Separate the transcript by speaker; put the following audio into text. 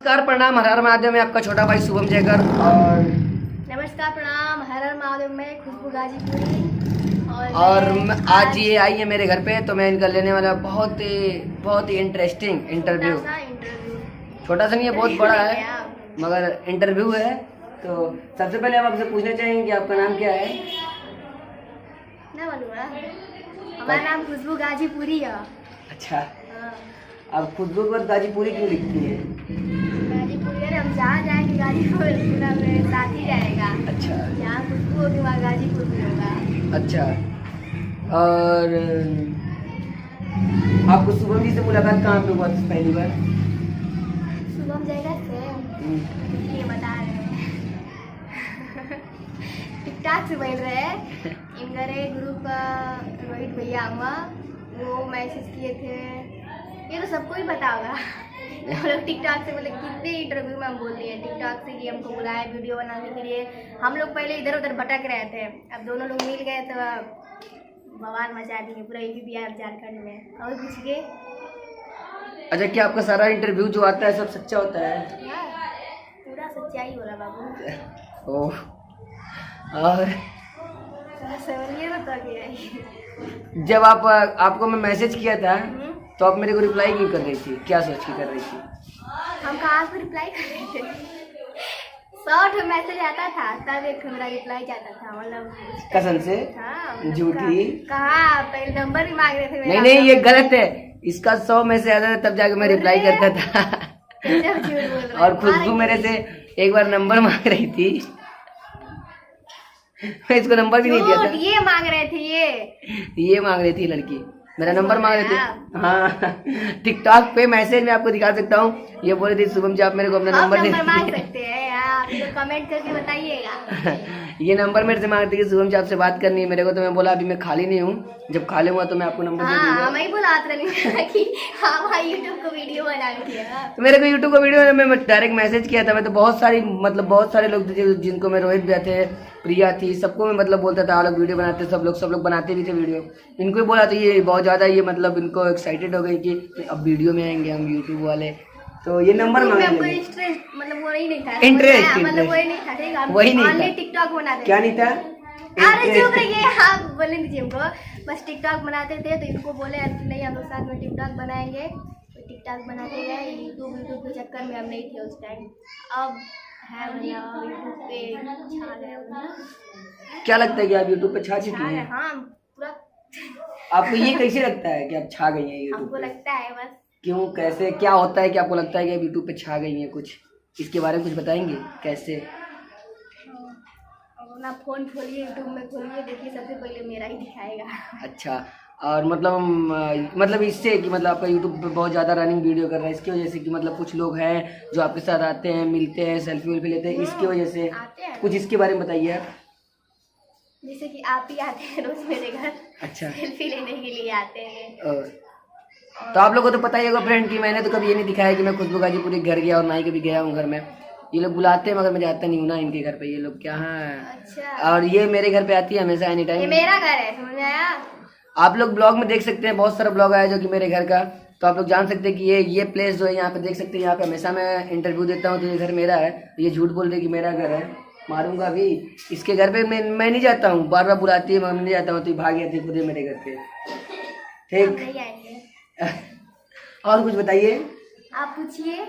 Speaker 1: नमस्कार प्रणाम, हर हर महादेव में आपका छोटा भाई शुभम जयकर। और
Speaker 2: नमस्कार प्रणाम, हर हर महादेव में खुशबू गाजीपुरी।
Speaker 1: और आज ये आई है मेरे घर पे, तो मैं इनका लेने वाला बहुत ही इंटरेस्टिंग इंटरव्यू। छोटा सा नहीं है, बहुत बड़ा है, मगर इंटरव्यू है। तो सबसे पहले हम आपसे पूछना चाहेंगे कि आपका नाम क्या है?
Speaker 2: ना मालूम है, हमारा नाम खुशबू गाजीपुरी है।
Speaker 1: अच्छा, अब खुशबू पर गाजीपुरी क्यों लिखती है?
Speaker 2: गाजीपुरी है, हम जहाँ जाएंगे गाजीपुर पूरा मेरे साथ ही जाएगा।
Speaker 1: अच्छा,
Speaker 2: जहाँ खुशबू होगी वहाँ गाजीपुर भी होगा।
Speaker 1: अच्छा। और आपको शुभम जी से मुलाकात कहाँ पे हुआ था पहली बार?
Speaker 2: शुभम जयकर से ये बता रहे हैं टिकटॉक से बोल रहे हैं। इनके ग्रुप रोहित भैया हुआ, वो मैसेज किए थे, ये तो सबको ही पता होगा। हम लोग टिकटॉक से मतलब कितने इंटरव्यू में हम बोल दिए टिकटॉक से कि हमको बुलाया वीडियो बनाने के लिए। हम लोग पहले इधर उधर भटक रहे थे, अब दोनों लोग मिल गए तो बवाल मचा दिए पूरा यूपी बिहार झारखंड में। और पूछिए।
Speaker 1: अच्छा, क्या आपका सारा इंटरव्यू जो आता है सब सच्चा होता है?
Speaker 2: पूरा सच्चाई बोला बाबू।
Speaker 1: ओह, और जब आपको मैं मैसेज किया था तो आप मेरे को रिप्लाई क्यों कर रही थी? क्या सोच के कर रही थी?
Speaker 2: हम कहाँ से रिप्लाई कर रहे थे? 100 मैसेज आता था तब एक मेरा रिप्लाई जाता था, मतलब
Speaker 1: कसम से?
Speaker 2: हाँ,
Speaker 1: झूठी।
Speaker 2: कहाँ पहले नंबर भी मांग रहे थे।
Speaker 1: नहीं नहीं, ये गलत है। इसका 100 मैसेज आता था तब जाके मैं रिप्लाई करता था। और खुशबू मेरे से एक बार नंबर मांग रही थी, मैं इसको नंबर भी नहीं दिया था।
Speaker 2: ये मांग रहे थे,
Speaker 1: ये मांग रही थी लड़की, मेरा नंबर मांग रहे थे। हाँ, टिकटॉक पे मैसेज में आपको दिखा सकता हूँ। ये बोल रही थी शुभम जी आप मेरे को अपना नंबर दे
Speaker 2: मांग सकते हैं, आप तो कमेंट करके बताइएगा।
Speaker 1: ये नंबर मेरे से मांगती है शुभम जी आपसे बात करनी है मेरे को। तो मैं बोला अभी मैं खाली नहीं हूँ, जब खाली हुआ तो मैं आपको नंबर दे दूंगा।
Speaker 2: मैं बोला कि हाँ यूट्यूब को वीडियो बना दिया।
Speaker 1: तो मेरे को यूट्यूब को वीडियो में डायरेक्ट मैसेज किया था। मैं तो बहुत सारे लोग थे जिनको मैं, रोहित भैया थे, प्रिया थी, सबको मैं मतलब बोलता था लोग वीडियो बनाते, सब लोग बनाते भी थे वीडियो। इनको भी बोला था, ये बहुत ज़्यादा ये मतलब इनको एक्साइटेड हो गई कि अब वीडियो में आएंगे हम यूट्यूब वाले। तो ये नंबर मांगे,
Speaker 2: मतलब वो नहीं था
Speaker 1: इंटरेस्ट,
Speaker 2: मतलब वही नहीं था, ठीक है,
Speaker 1: वही नहीं था।
Speaker 2: टिकटॉक बनाते
Speaker 1: क्या नहीं था?
Speaker 2: अरे चुप रहिए, हाँ बोले दीजिए हमको। बस टिकटॉक बनाते थे तो इनको बोले नहीं हम लोग साथ में टिकटॉक बनाएंगे, तो टिकटॉक बनाते गए। यूट्यूब के चक्कर में हम नहीं थे उस टाइम, अब है मतलब यूट्यूब पे छा गए।
Speaker 1: क्या लगता है कि आप यूट्यूब पे छा चुकी हैं?
Speaker 2: हाँ पूरा।
Speaker 1: आपको ये कैसे लगता है कि आप छा गई हैं यूट्यूब
Speaker 2: हमको
Speaker 1: पे?
Speaker 2: लगता है बस।
Speaker 1: क्यों, कैसे, क्या होता है कि आपको लगता है कि आप यूट्यूब पे छा गई हैं? कुछ इसके बारे में कुछ बताएंगे कैसे?
Speaker 2: अपना फोन खोलिए, यूट्यूब में खोलिए, देखिए सबसे पहले मेरा ही दिखाएगा।
Speaker 1: अच्छा, और मतलब इससे कि मतलब आपका यूट्यूब पे बहुत ज़्यादा रनिंग वीडियो कर रहा है, इसकी वजह से कि मतलब कुछ लोग हैं जो आपके साथ आते हैं, मिलते हैं, सेल्फी वेल्फी लेते हैं, इसकी वजह से कुछ इसके बारे में बताइए आप।
Speaker 2: जैसे कि आप ही आते हैं रोज मेरे घर। अच्छा, सेल्फी लेने के लिए आते हैं।
Speaker 1: तो आप लोगों को तो पता ही होगा फ्रेंड कि मैंने तो कभी ये नहीं दिखाया कि मैं खुशबू गाजीपुरी घर गया और ना ही कभी गया हूँ घर में। ये लोग बुलाते हैं मगर मैं जाता नहीं हूँ ना इनके घर पे। ये लोग क्या है।
Speaker 2: अच्छा।
Speaker 1: और ये मेरे घर पे आती है हमेशा, एनी टाइम।
Speaker 2: ये मेरा घर है, समझ में आया?
Speaker 1: आप लोग ब्लॉग में देख सकते हैं, बहुत सारा ब्लॉग आया जो कि मेरे घर का, तो आप लोग जान सकते हैं कि ये प्लेस जो है यहाँ पे देख सकते हैं। यहाँ पे हमेशा मैं इंटरव्यू देता हूँ, तो ये घर मेरा है। ये झूठ बोल रही कि मेरा घर है, मारूंगा अभी। इसके घर पे मैं नहीं जाता हूँ, बार बार बुलाती है, मैं नहीं जाता हूँ, तो भाग जाती है खुद ही मेरे घर पे। ठीक। और कुछ बताइए,
Speaker 2: आप पूछिए।